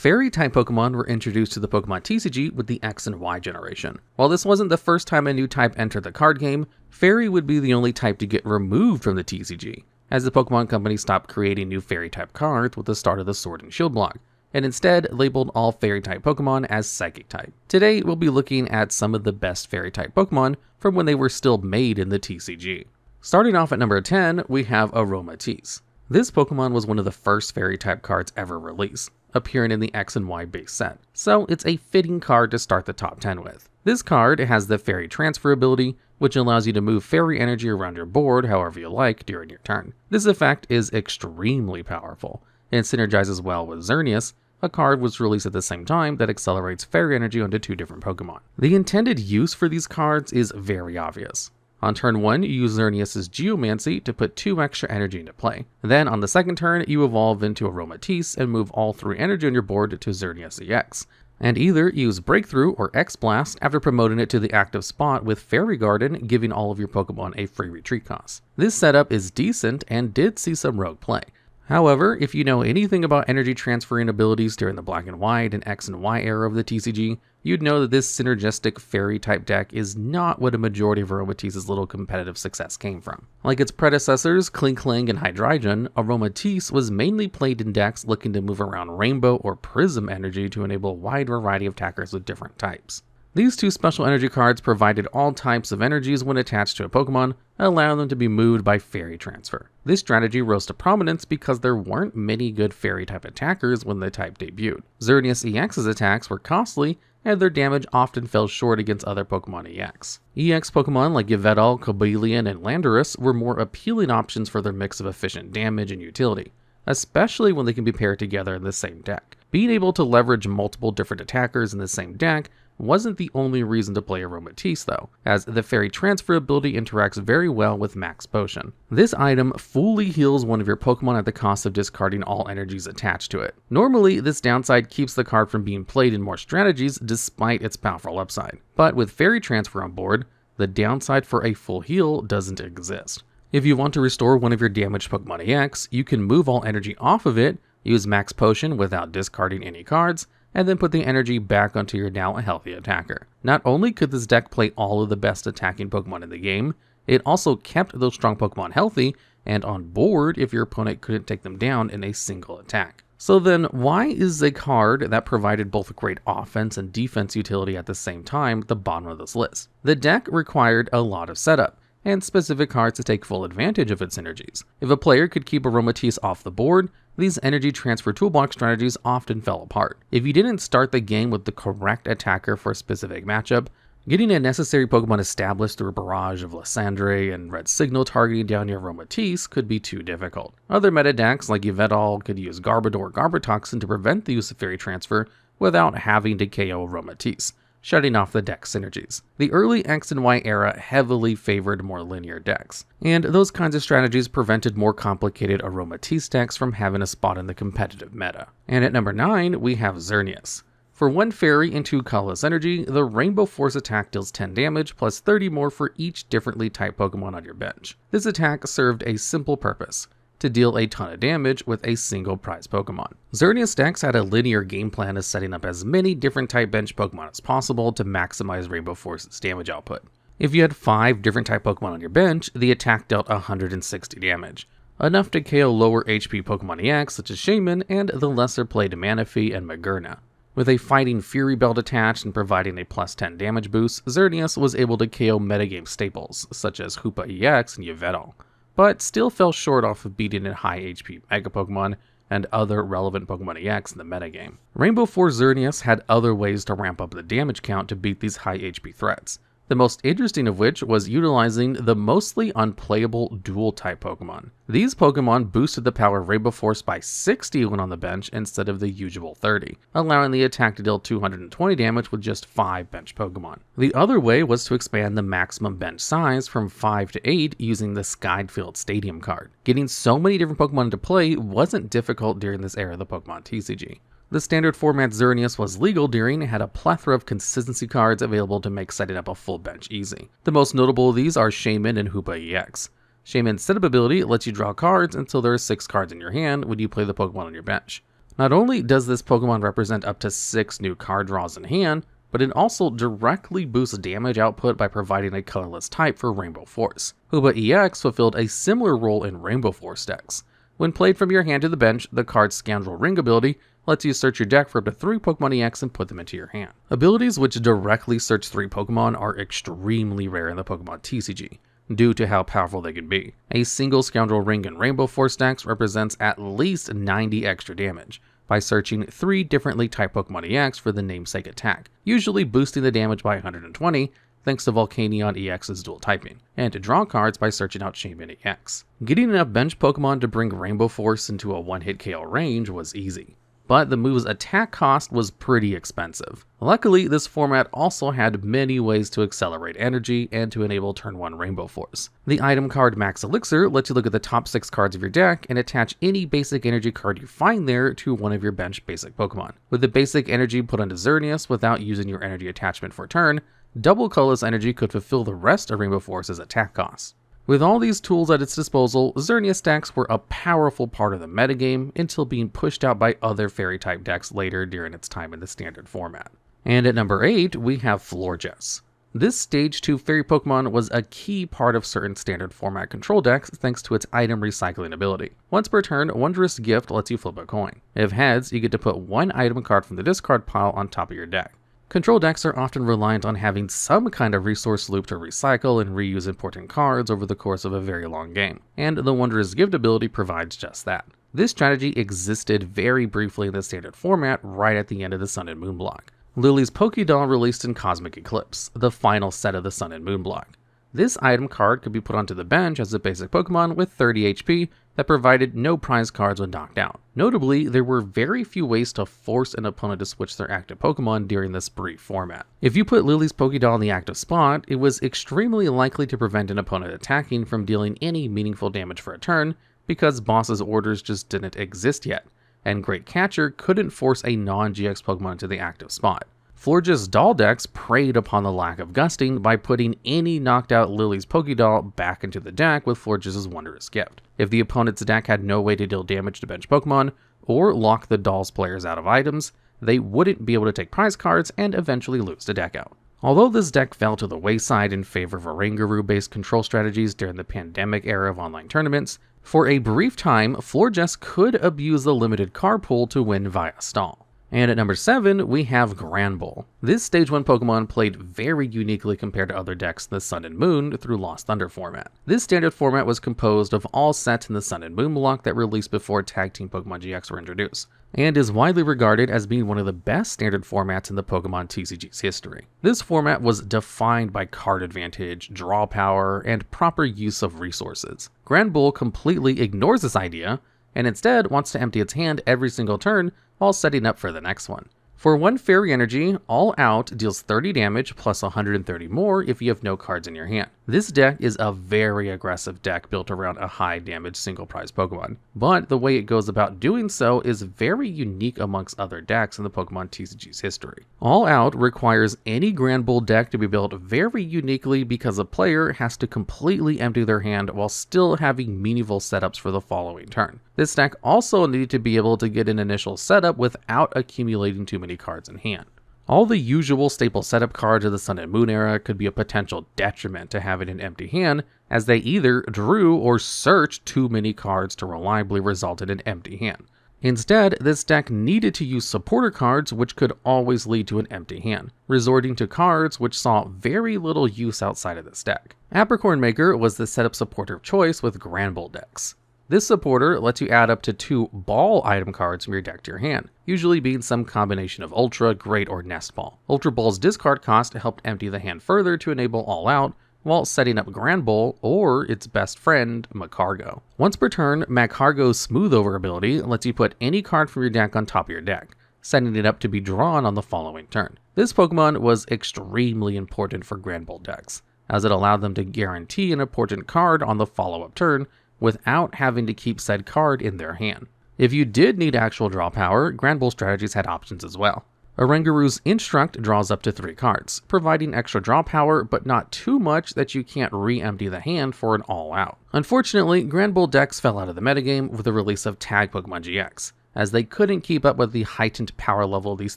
Fairy-type Pokemon were introduced to the Pokemon TCG with the X and Y generation. While this wasn't the first time a new type entered the card game, Fairy would be the only type to get removed from the TCG, as the Pokemon Company stopped creating new Fairy-type cards with the start of the Sword and Shield block, and instead labeled all Fairy-type Pokemon as Psychic-type. Today, we'll be looking at some of the best Fairy-type Pokemon from when they were still made in the TCG. Starting off at number 10, we have Aromatisse. This Pokemon was one of the first Fairy-type cards ever released, appearing in the X and Y base set, so it's a fitting card to start the top 10 with. This card has the Fairy Transfer ability, which allows you to move Fairy energy around your board however you like during your turn. This effect is extremely powerful, and synergizes well with Xerneas, a card was released at the same time that accelerates Fairy energy onto two different Pokemon. The intended use for these cards is very obvious. On turn 1, you use Xerneas' Geomancy to put 2 extra energy into play. Then on the second turn, you evolve into Aromatisse and move all 3 energy on your board to Xerneas EX. And either use Breakthrough or X-Blast after promoting it to the active spot with Fairy Garden, giving all of your Pokemon a free retreat cost. This setup is decent and did see some rogue play. However, if you know anything about energy transferring abilities during the Black and White and X and Y era of the TCG, you'd know that this synergistic Fairy-type deck is not what a majority of Aromatisse's little competitive success came from. Like its predecessors, Klinklang and Hydreigon, Aromatisse was mainly played in decks looking to move around Rainbow or Prism energy to enable a wide variety of attackers with different types. These two special energy cards provided all types of energies when attached to a Pokemon, allowing them to be moved by Fairy Transfer. This strategy rose to prominence because there weren't many good Fairy-type attackers when the type debuted. Xerneas EX's attacks were costly, and their damage often fell short against other Pokemon EX. EX Pokemon like Yveltal, Cobalion, and Landorus were more appealing options for their mix of efficient damage and utility, especially when they can be paired together in the same deck. Being able to leverage multiple different attackers in the same deck wasn't the only reason to play Aromatisse though, as the Fairy Transfer ability interacts very well with Max Potion. This item fully heals one of your Pokemon at the cost of discarding all energies attached to it. Normally, this downside keeps the card from being played in more strategies despite its powerful upside. But with Fairy Transfer on board, the downside for a full heal doesn't exist. If you want to restore one of your damaged Pokemon EX, you can move all energy off of it, use Max Potion without discarding any cards, and then put the energy back onto your now healthy attacker. Not only could this deck play all of the best attacking Pokemon in the game, it also kept those strong Pokemon healthy and on board if your opponent couldn't take them down in a single attack. So then, why is a card that provided both great offense and defense utility at the same time at the bottom of this list? The deck required a lot of setup, and specific cards to take full advantage of its synergies. If a player could keep Aromatisse off the board, these energy transfer toolbox strategies often fell apart. If you didn't start the game with the correct attacker for a specific matchup, getting a necessary Pokemon established through a barrage of Lysandre and Red Signal targeting down your Aromatisse could be too difficult. Other meta decks like Yveltal could use Garbodor or Garbotoxin to prevent the use of Fairy Transfer without having to KO Aromatisse, shutting off the deck synergies. The early X and Y era heavily favored more linear decks, and those kinds of strategies prevented more complicated Aromatisse decks from having a spot in the competitive meta. And at number 9, we have Xerneas. For 1 Fairy and 2 colorless energy, the Rainbow Force attack deals 10 damage plus 30 more for each differently typed Pokemon on your bench. This attack served a simple purpose: to deal a ton of damage with a single prize Pokemon. Xerneas decks had a linear game plan of setting up as many different type bench Pokemon as possible to maximize Rainbow Force's damage output. If you had 5 different type Pokemon on your bench, the attack dealt 160 damage, enough to KO lower HP Pokemon EX such as Shaman and the lesser played Manaphy and Magearna. With a Fighting Fury belt attached and providing a plus 10 damage boost, Xerneas was able to KO metagame staples such as Hoopa EX and Yveltal, but still fell short off of beating a high HP Mega Pokemon and other relevant Pokemon EX in the metagame. Rainbow Force Xerneas had other ways to ramp up the damage count to beat these high HP threats, the most interesting of which was utilizing the mostly unplayable dual-type Pokemon. These Pokemon boosted the power of Rainbow Force by 60 when on the bench instead of the usual 30, allowing the attack to deal 220 damage with just 5 bench Pokemon. The other way was to expand the maximum bench size from 5 to 8 using the Skyfield Stadium card. Getting so many different Pokemon into play wasn't difficult during this era of the Pokemon TCG. The standard format Xerneas was legal during and had a plethora of consistency cards available to make setting up a full bench easy. The most notable of these are Shaman and Hoopa EX. Shaman's setup ability lets you draw cards until there are 6 cards in your hand when you play the Pokemon on your bench. Not only does this Pokemon represent up to 6 new card draws in hand, but it also directly boosts damage output by providing a colorless type for Rainbow Force. Hooba EX fulfilled a similar role in Rainbow Force decks. When played from your hand to the bench, the card's Scoundrel Ring ability lets you search your deck for up to 3 Pokemon EX and put them into your hand. Abilities which directly search 3 Pokemon are extremely rare in the Pokemon TCG, due to how powerful they can be. A single Scoundrel Ring in Rainbow Force decks represents at least 90 extra damage, by searching 3 differently typed Pokemon EX for the namesake attack, usually boosting the damage by 120 thanks to Volcanion EX's dual typing, and to draw cards by searching out Shaman EX. Getting enough bench Pokemon to bring Rainbow Force into a one-hit KO range was easy, but the move's attack cost was pretty expensive. Luckily, this format also had many ways to accelerate energy and to enable turn 1 Rainbow Force. The item card Max Elixir lets you look at the top 6 cards of your deck and attach any basic energy card you find there to one of your bench basic Pokemon. With the basic energy put onto Xerneas without using your energy attachment for a turn, double colorless energy could fulfill the rest of Rainbow Force's attack costs. With all these tools at its disposal, Xerneas decks were a powerful part of the metagame until being pushed out by other fairy-type decks later during its time in the standard format. And at number 8, we have Florges. This Stage 2 fairy Pokemon was a key part of certain standard format control decks thanks to its item recycling ability. Once per turn, Wondrous Gift lets you flip a coin. If heads, you get to put 1 item card from the discard pile on top of your deck. Control decks are often reliant on having some kind of resource loop to recycle and reuse important cards over the course of a very long game, and the Wondrous Gift ability provides just that. This strategy existed very briefly in the standard format right at the end of the Sun and Moon block. Lily's Pokédoll released in Cosmic Eclipse, the final set of the Sun and Moon block. This item card could be put onto the bench as a basic Pokemon with 30 HP that provided no prize cards when knocked out. Notably, there were very few ways to force an opponent to switch their active Pokemon during this brief format. If you put Lily's Pokédoll in the active spot, it was extremely likely to prevent an opponent attacking from dealing any meaningful damage for a turn because Boss's orders just didn't exist yet, and Great Catcher couldn't force a non-GX Pokemon into the active spot. Florges doll decks preyed upon the lack of gusting by putting any knocked out Lily's Pokédoll back into the deck with Florges' Wondrous Gift. If the opponent's deck had no way to deal damage to bench Pokemon, or lock the doll's players out of items, they wouldn't be able to take prize cards and eventually lose the deck out. Although this deck fell to the wayside in favor of Oranguru-based control strategies during the pandemic era of online tournaments, for a brief time, Florges could abuse the limited card pool to win via stall. And at number 7, we have Granbull. This Stage 1 Pokemon played very uniquely compared to other decks in the Sun and Moon through Lost Thunder format. This standard format was composed of all sets in the Sun and Moon block that released before Tag Team Pokemon GX were introduced, and is widely regarded as being one of the best standard formats in the Pokemon TCG's history. This format was defined by card advantage, draw power, and proper use of resources. Granbull completely ignores this idea, and instead wants to empty its hand every single turn while setting up for the next one. For 1 Fairy Energy, All Out deals 30 damage plus 130 more if you have no cards in your hand. This deck is a very aggressive deck built around a high damage single prize Pokemon, but the way it goes about doing so is very unique amongst other decks in the Pokemon TCG's history. All Out requires any Granbull deck to be built very uniquely because a player has to completely empty their hand while still having meaningful setups for the following turn. This deck also needed to be able to get an initial setup without accumulating too many cards in hand. All the usual staple setup cards of the Sun and Moon era could be a potential detriment to having an empty hand, as they either drew or searched too many cards to reliably result in an empty hand. Instead, this deck needed to use supporter cards, which could always lead to an empty hand, resorting to cards which saw very little use outside of this deck. Apricorn Maker was the setup supporter of choice with Granbull decks. This supporter lets you add up to 2 ball item cards from your deck to your hand, usually being some combination of Ultra, Great, or Nest Ball. Ultra Ball's discard cost helped empty the hand further to enable All Out, while setting up Granbull or its best friend, Magcargo. Once per turn, Magcargo's Smooth Over ability lets you put any card from your deck on top of your deck, setting it up to be drawn on the following turn. This Pokemon was extremely important for Granbull decks, as it allowed them to guarantee an important card on the follow-up turn, without having to keep said card in their hand. If you did need actual draw power, Granbull strategies had options as well. Oranguru's Instruct draws up to 3 cards, providing extra draw power, but not too much that you can't re-empty the hand for an all-out. Unfortunately, Granbull decks fell out of the metagame with the release of Tag Pokemon GX, as they couldn't keep up with the heightened power level of these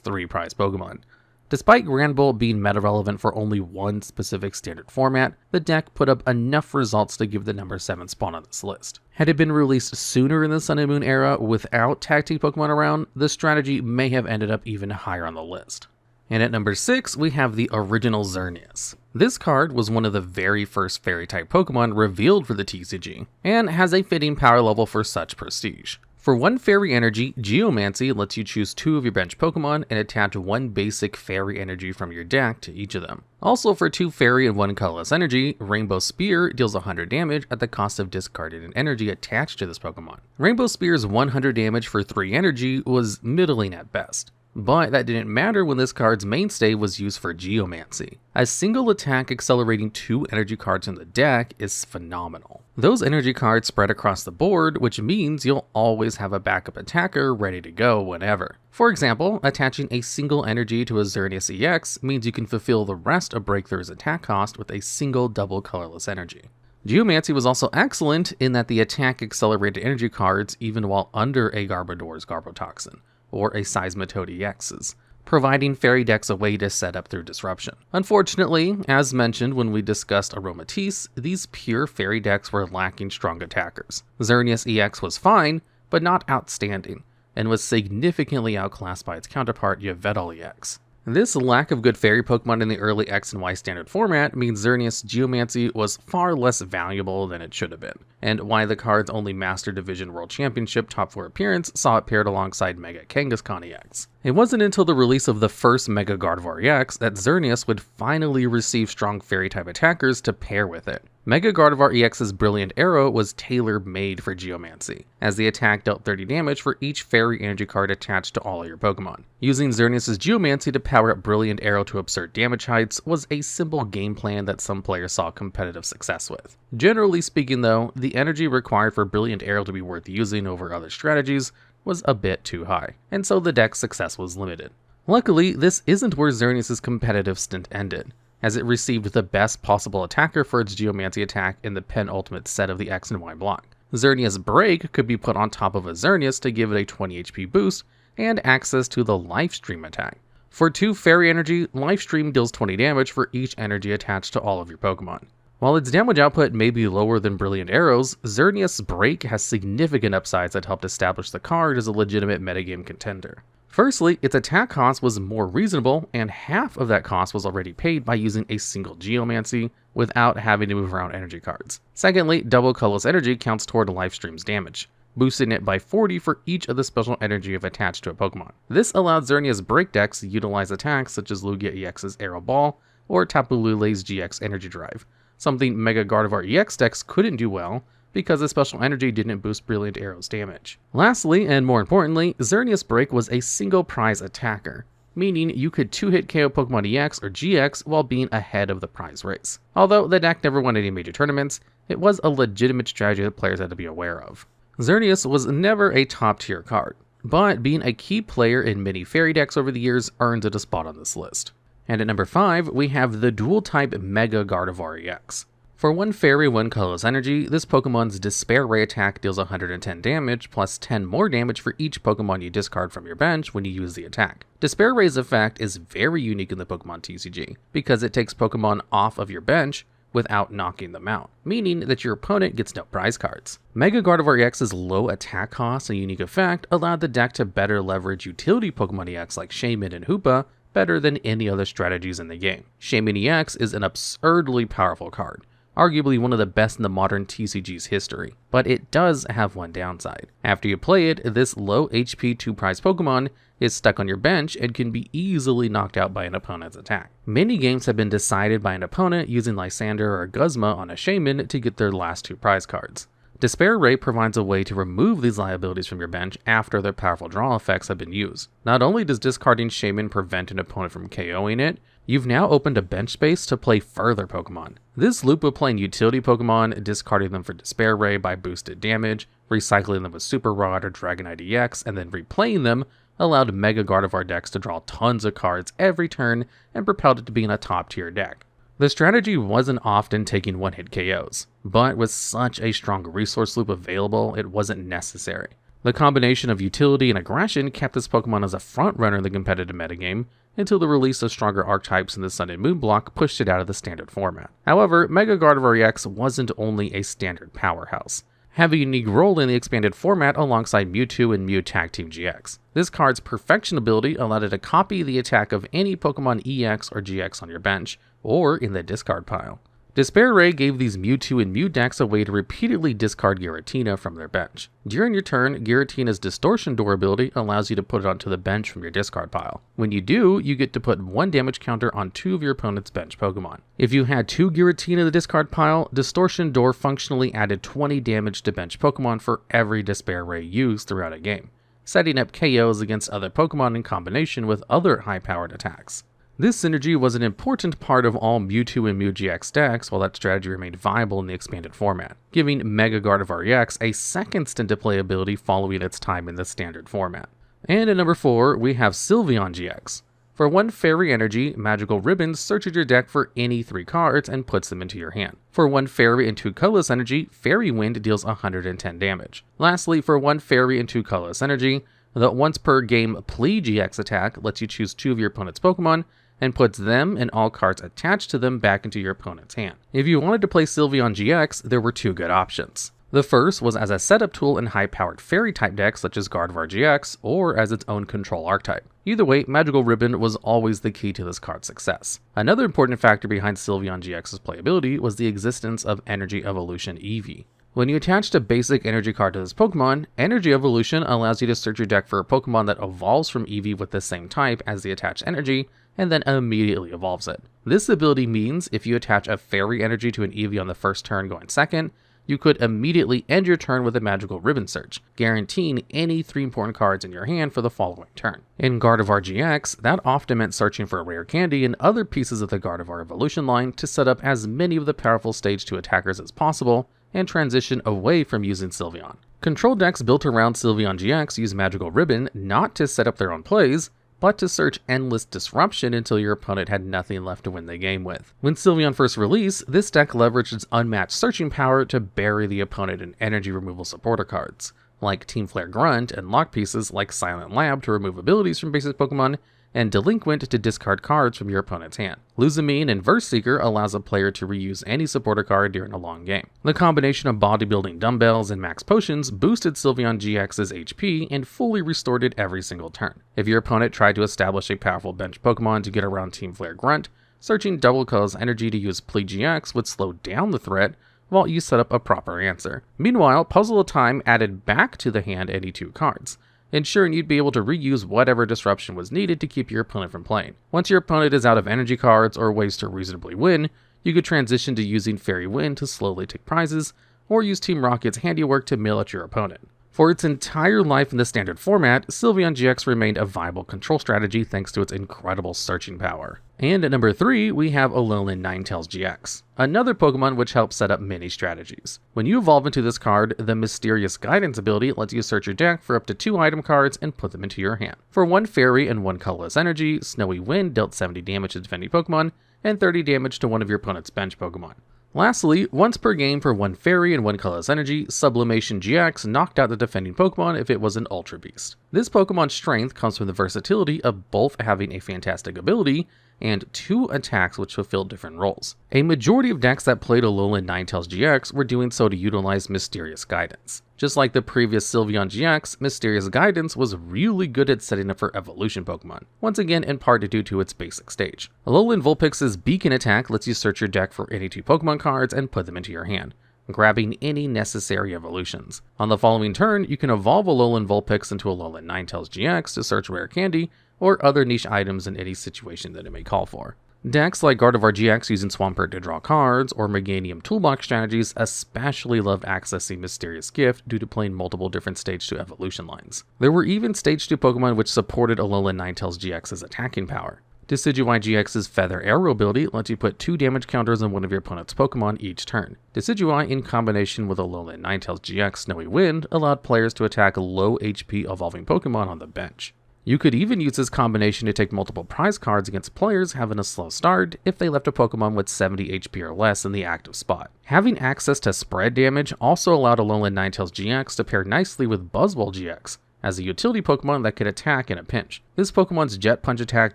3 prized Pokemon. Despite Granbull being meta-relevant for only one specific standard format, the deck put up enough results to give the number 7 spot on this list. Had it been released sooner in the Sun and Moon era without Tag-Team Pokemon around, the strategy may have ended up even higher on the list. And at number 6, we have the original Xerneas. This card was one of the very first Fairy-type Pokemon revealed for the TCG, and has a fitting power level for such prestige. For 1 Fairy Energy, Geomancy lets you choose 2 of your bench Pokemon and attach 1 basic Fairy Energy from your deck to each of them. Also for 2 Fairy and 1 Colorless Energy, Rainbow Spear deals 100 damage at the cost of discarding an energy attached to this Pokemon. Rainbow Spear's 100 damage for 3 energy was middling at best. But that didn't matter when this card's mainstay was used for Geomancy. A single attack accelerating 2 energy cards in the deck is phenomenal. Those energy cards spread across the board, which means you'll always have a backup attacker ready to go whenever. For example, attaching a single energy to a Xerneas EX means you can fulfill the rest of Breakthrough's attack cost with a single double colorless energy. Geomancy was also excellent in that the attack accelerated energy cards even while under a Gardevoir's Garbotoxin, or a Seismitoad EX's, providing Fairy decks a way to set up through disruption. Unfortunately, as mentioned when we discussed Aromatisse, these pure Fairy decks were lacking strong attackers. Xerneas EX was fine, but not outstanding, and was significantly outclassed by its counterpart Yveltal EX. This lack of good Fairy Pokemon in the early X and Y standard format means Xerneas Geomancy was far less valuable than it should have been, and why the card's only Master Division World Championship top 4 appearance saw it paired alongside Mega Kangaskhan EX. It wasn't until the release of the first Mega Gardevoir EX that Xerneas would finally receive strong Fairy-type attackers to pair with it. Mega Gardevoir EX's Brilliant Arrow was tailor-made for Geomancy, as the attack dealt 30 damage for each Fairy energy card attached to all of your Pokemon. Using Xerneas' Geomancy to power up Brilliant Arrow to absurd damage heights was a simple game plan that some players saw competitive success with. Generally speaking though, the energy required for Brilliant Arrow to be worth using over other strategies was a bit too high, and so the deck's success was limited. Luckily, this isn't where Xerneas' competitive stint ended, as it received the best possible attacker for its Geomancy attack in the penultimate set of the X and Y block. Xerneas Break could be put on top of a Xerneas to give it a 20 HP boost and access to the Lifestream attack. For 2 Fairy Energy, Lifestream deals 20 damage for each energy attached to all of your Pokemon. While its damage output may be lower than Brilliant Arrow's, Xerneas Break has significant upsides that helped establish the card as a legitimate metagame contender. Firstly, its attack cost was more reasonable, and half of that cost was already paid by using a single Geomancy without having to move around energy cards. Secondly, double colorless energy counts toward Lifestream's damage, boosting it by 40 for each of the special energy if attached to a Pokemon. This allowed Xerneas Break decks to utilize attacks such as Lugia EX's Arrow Ball or Tapu Lule's GX Energy Drive, something Mega Gardevoir EX decks couldn't do well, because the special energy didn't boost Brilliant Arrow's damage. Lastly, and more importantly, Xerneas Break was a single prize attacker, meaning you could 2-hit KO Pokemon EX or GX while being ahead of the prize race. Although the deck never won any major tournaments, it was a legitimate strategy that players had to be aware of. Xerneas was never a top tier card, but being a key player in many Fairy decks over the years earns it a spot on this list. And at number 5, we have the dual type Mega Gardevoir EX. For 1 Fairy, 1 colorless energy, this Pokemon's Despair Ray attack deals 110 damage, plus 10 more damage for each Pokemon you discard from your bench when you use the attack. Despair Ray's effect is very unique in the Pokemon TCG, because it takes Pokemon off of your bench without knocking them out, meaning that your opponent gets no prize cards. Mega Gardevoir EX's low attack cost and unique effect allowed the deck to better leverage utility Pokemon EX like Shaman and Hoopa better than any other strategies in the game. Shaman EX is an absurdly powerful card, arguably one of the best in the modern TCG's history, but it does have one downside. After you play it, this low HP 2-prize Pokemon is stuck on your bench and can be easily knocked out by an opponent's attack. Many games have been decided by an opponent using Lysander or Guzma on a Shaman to get their last 2 prize cards. Despair Ray provides a way to remove these liabilities from your bench after their powerful draw effects have been used. Not only does discarding Shaman prevent an opponent from KOing it, you've now opened a bench space to play further Pokemon. This loop of playing utility Pokemon, discarding them for Despair Ray by boosted damage, recycling them with Super Rod or Dragonite EX, and then replaying them allowed Mega Gardevoir decks to draw tons of cards every turn and propelled it to being a top tier deck. The strategy wasn't often taking one-hit KOs, but with such a strong resource loop available, it wasn't necessary. The combination of utility and aggression kept this Pokemon as a front-runner in the competitive metagame, until the release of stronger archetypes in the Sun and Moon block pushed it out of the standard format. However, Mega Gardevoir EX wasn't only a standard powerhouse. Have a unique role in the expanded format alongside Mewtwo and Mew Tag Team GX. This card's Perfection ability allowed it to copy the attack of any Pokemon EX or GX on your bench, or in the discard pile. Despair Ray gave these Mewtwo and Mew decks a way to repeatedly discard Giratina from their bench. During your turn, Giratina's Distortion Door ability allows you to put it onto the bench from your discard pile. When you do, you get to put 1 damage counter on 2 of your opponent's bench Pokemon. If you had 2 Giratina in the discard pile, Distortion Door functionally added 20 damage to bench Pokemon for every Despair Ray used throughout a game, setting up KOs against other Pokemon in combination with other high-powered attacks. This synergy was an important part of all Mewtwo and Mew GX decks, while that strategy remained viable in the expanded format, giving Mega Gardevoir EX a second stint to play ability following its time in the standard format. And at number 4, we have Sylveon GX. For 1 Fairy Energy, Magical Ribbon searches your deck for any 3 cards and puts them into your hand. For 1 Fairy and 2 Colorless Energy, Fairy Wind deals 110 damage. Lastly, for 1 Fairy and 2 Colorless Energy, the once per game Plea GX attack lets you choose 2 of your opponent's Pokemon and puts them and all cards attached to them back into your opponent's hand. If you wanted to play Sylveon GX, there were 2 good options. The first was as a setup tool in high-powered Fairy-type decks such as Gardevoir GX, or as its own control archetype. Either way, Magical Ribbon was always the key to this card's success. Another important factor behind Sylveon GX's playability was the existence of Energy Evolution Eevee. When you attached a basic energy card to this Pokemon, Energy Evolution allows you to search your deck for a Pokemon that evolves from Eevee with the same type as the attached energy, and then immediately evolves it. This ability means if you attach a Fairy Energy to an Eevee on the first turn going second, you could immediately end your turn with a Magical Ribbon search, guaranteeing any 3 important cards in your hand for the following turn. In Gardevoir GX, that often meant searching for a rare candy and other pieces of the Gardevoir evolution line to set up as many of the powerful stage 2 attackers as possible, and transition away from using Sylveon. Control decks built around Sylveon GX use Magical Ribbon not to set up their own plays, but to search endless disruption until your opponent had nothing left to win the game with. When Sylveon first released, this deck leveraged its unmatched searching power to bury the opponent in energy removal supporter cards, like Team Flare Grunt, and lock pieces like Silent Lab to remove abilities from basic Pokemon, and Delinquent to discard cards from your opponent's hand. Lusamine and Verse Seeker allows a player to reuse any supporter card during a long game. The combination of bodybuilding dumbbells and max potions boosted Sylveon GX's HP and fully restored it every single turn. If your opponent tried to establish a powerful bench Pokemon to get around Team Flare Grunt, searching double colorless energy to use Plea GX would slow down the threat while you set up a proper answer. Meanwhile, Puzzle of Time added back to the hand any 2 cards, ensuring you'd be able to reuse whatever disruption was needed to keep your opponent from playing. Once your opponent is out of energy cards or ways to reasonably win, you could transition to using Fairy Wind to slowly take prizes, or use Team Rocket's handiwork to mill at your opponent. For its entire life in the standard format, Sylveon GX remained a viable control strategy thanks to its incredible searching power. And at number 3, we have Alolan Ninetales GX, another Pokemon which helps set up many strategies. When you evolve into this card, the Mysterious Guidance ability lets you search your deck for up to 2 item cards and put them into your hand. For 1 Fairy and 1 Colorless Energy, Snowy Wind dealt 70 damage to defending Pokemon, and 30 damage to one of your opponent's bench Pokemon. Lastly, once per game for 1 Fairy and 1 Colorless Energy, Sublimation GX knocked out the defending Pokemon if it was an Ultra Beast. This Pokemon's strength comes from the versatility of both having a fantastic ability and 2 attacks which fulfill different roles. A majority of decks that played Alolan Ninetales GX were doing so to utilize Mysterious Guidance. Just like the previous Sylveon GX, Mysterious Guidance was really good at setting up for evolution Pokemon, once again in part due to its basic stage. Alolan Vulpix's Beacon attack lets you search your deck for any 2 Pokemon cards and put them into your hand, grabbing any necessary evolutions. On the following turn, you can evolve Alolan Vulpix into Alolan Ninetales GX to search rare candy, or other niche items in any situation that it may call for. Decks like Gardevoir GX using Swampert to draw cards, or Meganium Toolbox strategies especially loved accessing Mysterious Gift due to playing multiple different Stage 2 evolution lines. There were even Stage 2 Pokemon which supported Alolan Ninetales GX's attacking power. Decidueye GX's Feather Arrow ability lets you put 2 damage counters on one of your opponent's Pokemon each turn. Decidueye, in combination with Alolan Ninetales GX Snowy Wind, allowed players to attack low HP evolving Pokemon on the bench. You could even use this combination to take multiple prize cards against players having a slow start if they left a Pokemon with 70 HP or less in the active spot. Having access to spread damage also allowed Alolan Ninetales GX to pair nicely with Buzzwole GX, as a utility Pokemon that could attack in a pinch. This Pokemon's Jet Punch attack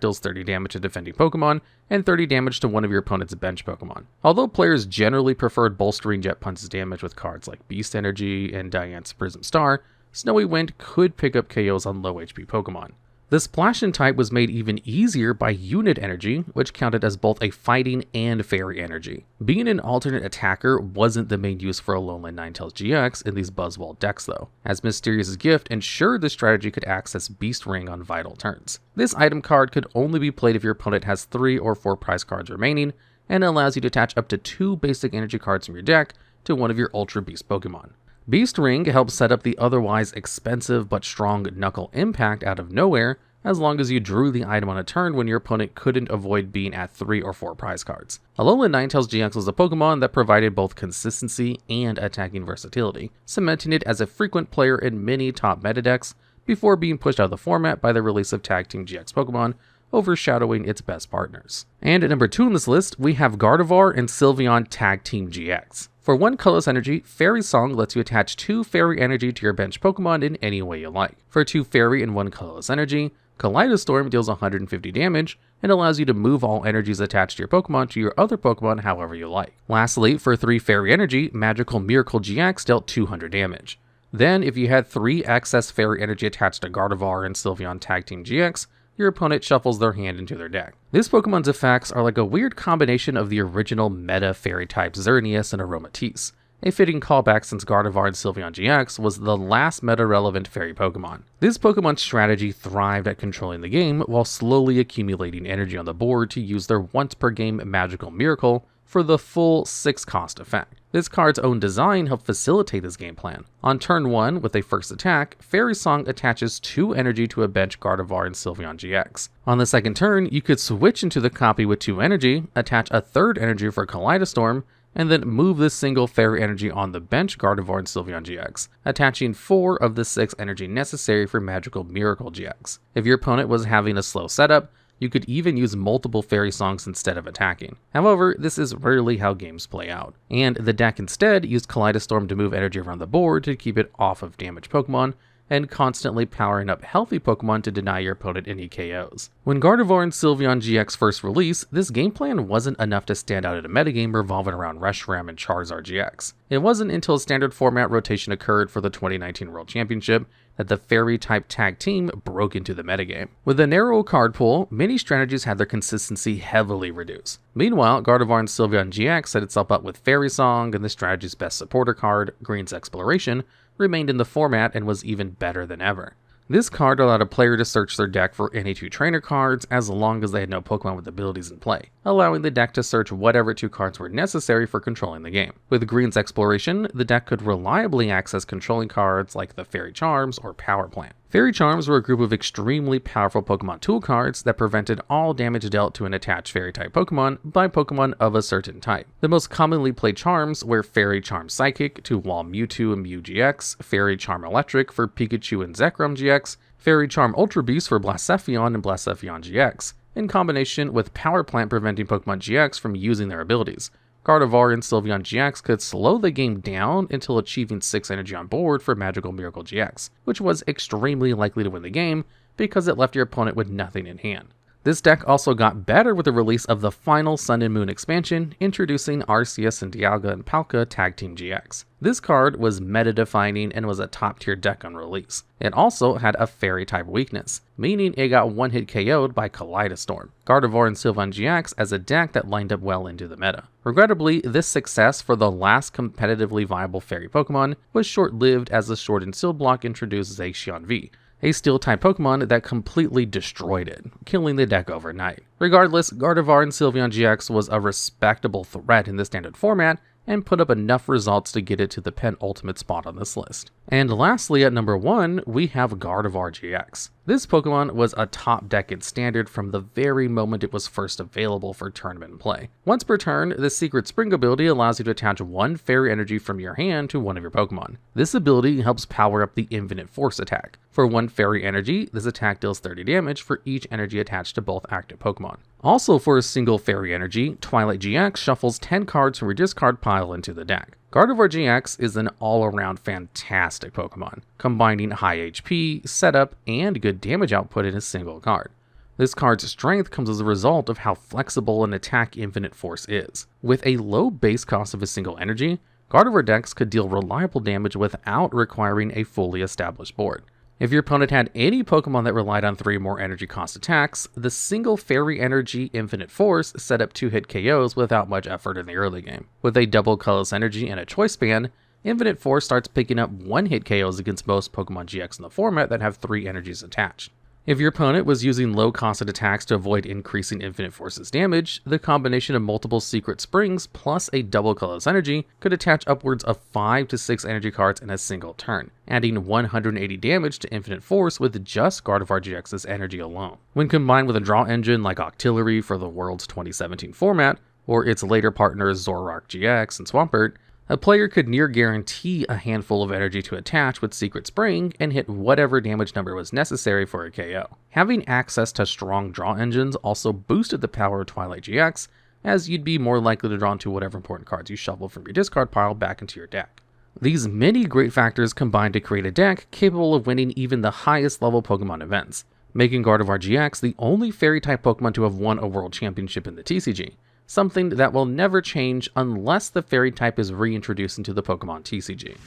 deals 30 damage to defending Pokemon, and 30 damage to one of your opponent's bench Pokemon. Although players generally preferred bolstering Jet Punch's damage with cards like Beast Energy and Diane's Prism Star, Snowy Wind could pick up KOs on low HP Pokemon. The Splashin type was made even easier by Unit Energy, which counted as both a fighting and fairy energy. Being an alternate attacker wasn't the main use for Alolan Ninetales GX in these Buzzwole decks though, as Mysterious Gift ensured the strategy could access Beast Ring on vital turns. This item card could only be played if your opponent has 3 or 4 prize cards remaining, and allows you to attach up to 2 basic energy cards from your deck to one of your Ultra Beast Pokemon. Beast Ring helps set up the otherwise expensive but strong Knuckle Impact out of nowhere, as long as you drew the item on a turn when your opponent couldn't avoid being at 3 or 4 prize cards. Alolan Ninetales GX was a Pokemon that provided both consistency and attacking versatility, cementing it as a frequent player in many top meta decks before being pushed out of the format by the release of Tag Team GX Pokemon, overshadowing its best partners. And at number 2 on this list, we have Gardevoir and Sylveon Tag Team GX. For 1 colorless energy, Fairy Song lets you attach 2 fairy energy to your bench Pokemon in any way you like. For 2 fairy and 1 colorless energy, Kaleidostorm deals 150 damage and allows you to move all energies attached to your Pokemon to your other Pokemon however you like. Lastly, for 3 fairy energy, Magical Miracle GX dealt 200 damage. Then, if you had 3 excess fairy energy attached to Gardevoir and Sylveon Tag Team GX, your opponent shuffles their hand into their deck. This Pokemon's effects are like a weird combination of the original meta fairy types Xerneas and Aromatisse, a fitting callback since Gardevoir and Sylveon GX was the last meta-relevant fairy Pokemon. This Pokemon's strategy thrived at controlling the game while slowly accumulating energy on the board to use their once-per-game Magical Miracle for the full 6 cost effect. This card's own design helped facilitate this game plan. On turn 1, with a first attack, Fairy Song attaches 2 energy to a bench Gardevoir and Sylveon GX. On the second turn, you could switch into the copy with 2 energy, attach a third energy for Kaleidostorm, and then move this single fairy energy on the bench Gardevoir and Sylveon GX, attaching 4 of the 6 energy necessary for Magical Miracle GX. If your opponent was having a slow setup, you could even use multiple fairy songs instead of attacking. However, this is rarely how games play out, and the deck instead used Kaleidostorm to move energy around the board to keep it off of damaged Pokemon, and constantly powering up healthy Pokemon to deny your opponent any KOs. When Gardevoir and Sylveon GX first released, this game plan wasn't enough to stand out at a metagame revolving around Reshiram and Charizard GX. It wasn't until standard format rotation occurred for the 2019 World Championship that the fairy-type tag team broke into the metagame. With a narrow card pool, many strategies had their consistency heavily reduced. Meanwhile, Gardevoir and Sylveon GX set itself up with Fairy Song, and the strategy's best supporter card, Green's Exploration, remained in the format and was even better than ever. This card allowed a player to search their deck for any 2 trainer cards as long as they had no Pokemon with abilities in play, allowing the deck to search whatever 2 cards were necessary for controlling the game. With Green's Exploration, the deck could reliably access controlling cards like the Fairy Charms or Power Plant. Fairy Charms were a group of extremely powerful Pokemon tool cards that prevented all damage dealt to an attached Fairy-type Pokemon by Pokemon of a certain type. The most commonly played charms were Fairy Charm Psychic to wall Mewtwo and Mew GX, Fairy Charm Electric for Pikachu and Zekrom GX, Fairy Charm Ultra Beast for Blacephalon and Blacephalon GX, in combination with Power Plant preventing Pokemon GX from using their abilities. Gardevoir and Sylveon GX could slow the game down until achieving 6 energy on board for Magical Miracle GX, which was extremely likely to win the game because it left your opponent with nothing in hand. This deck also got better with the release of the final Sun and Moon expansion, introducing Arceus and Dialga and Palkia Tag Team GX. This card was meta-defining and was a top-tier deck on release. It also had a Fairy-type weakness, meaning it got one-hit KO'd by Kaleidostorm. Gardevoir and Sylveon GX as a deck that lined up well into the meta. Regrettably, this success for the last competitively viable Fairy Pokemon was short-lived as the Sword and Shield block introduced Zacian V, a Steel-type Pokemon that completely destroyed it, killing the deck overnight. Regardless, Gardevoir and Sylveon GX was a respectable threat in the standard format, and put up enough results to get it to the penultimate spot on this list. And lastly, at number 1, we have Gardevoir GX. This Pokemon was a top decade standard from the very moment it was first available for tournament play. Once per turn, the Secret Spring ability allows you to attach one Fairy Energy from your hand to one of your Pokemon. This ability helps power up the Infinite Force attack. For one Fairy Energy, this attack deals 30 damage for each energy attached to both active Pokemon. Also for a single Fairy Energy, Twilight GX shuffles 10 cards from your discard pile into the deck. Gardevoir GX is an all-around fantastic Pokemon, combining high HP, setup, and good damage output in a single card. This card's strength comes as a result of how flexible an attack Infinite Force is. With a low base cost of a single energy, Gardevoir decks could deal reliable damage without requiring a fully established board. If your opponent had any Pokemon that relied on 3 more energy cost attacks, the single Fairy Energy Infinite Force set up 2-hit KOs without much effort in the early game. With a double Colorless Energy and a Choice Band, Infinite Force starts picking up 1-hit KOs against most Pokemon GX in the format that have 3 energies attached. If your opponent was using low-costed attacks to avoid increasing Infinite Force's damage, the combination of multiple Secret Springs plus a double Colorless Energy could attach upwards of 5 to 6 energy cards in a single turn, adding 180 damage to Infinite Force with just Gardevoir GX's energy alone. When combined with a draw engine like Octillery for the World's 2017 format, or its later partners Zoroark GX and Swampert, a player could near guarantee a handful of energy to attach with Secret Spring and hit whatever damage number was necessary for a KO. Having access to strong draw engines also boosted the power of Twilight GX, as you'd be more likely to draw into whatever important cards you shuffle from your discard pile back into your deck. These many great factors combine to create a deck capable of winning even the highest level Pokemon events, making Gardevoir GX the only Fairy-type Pokemon to have won a World Championship in the TCG. Something that will never change unless the Fairy type is reintroduced into the Pokemon TCG.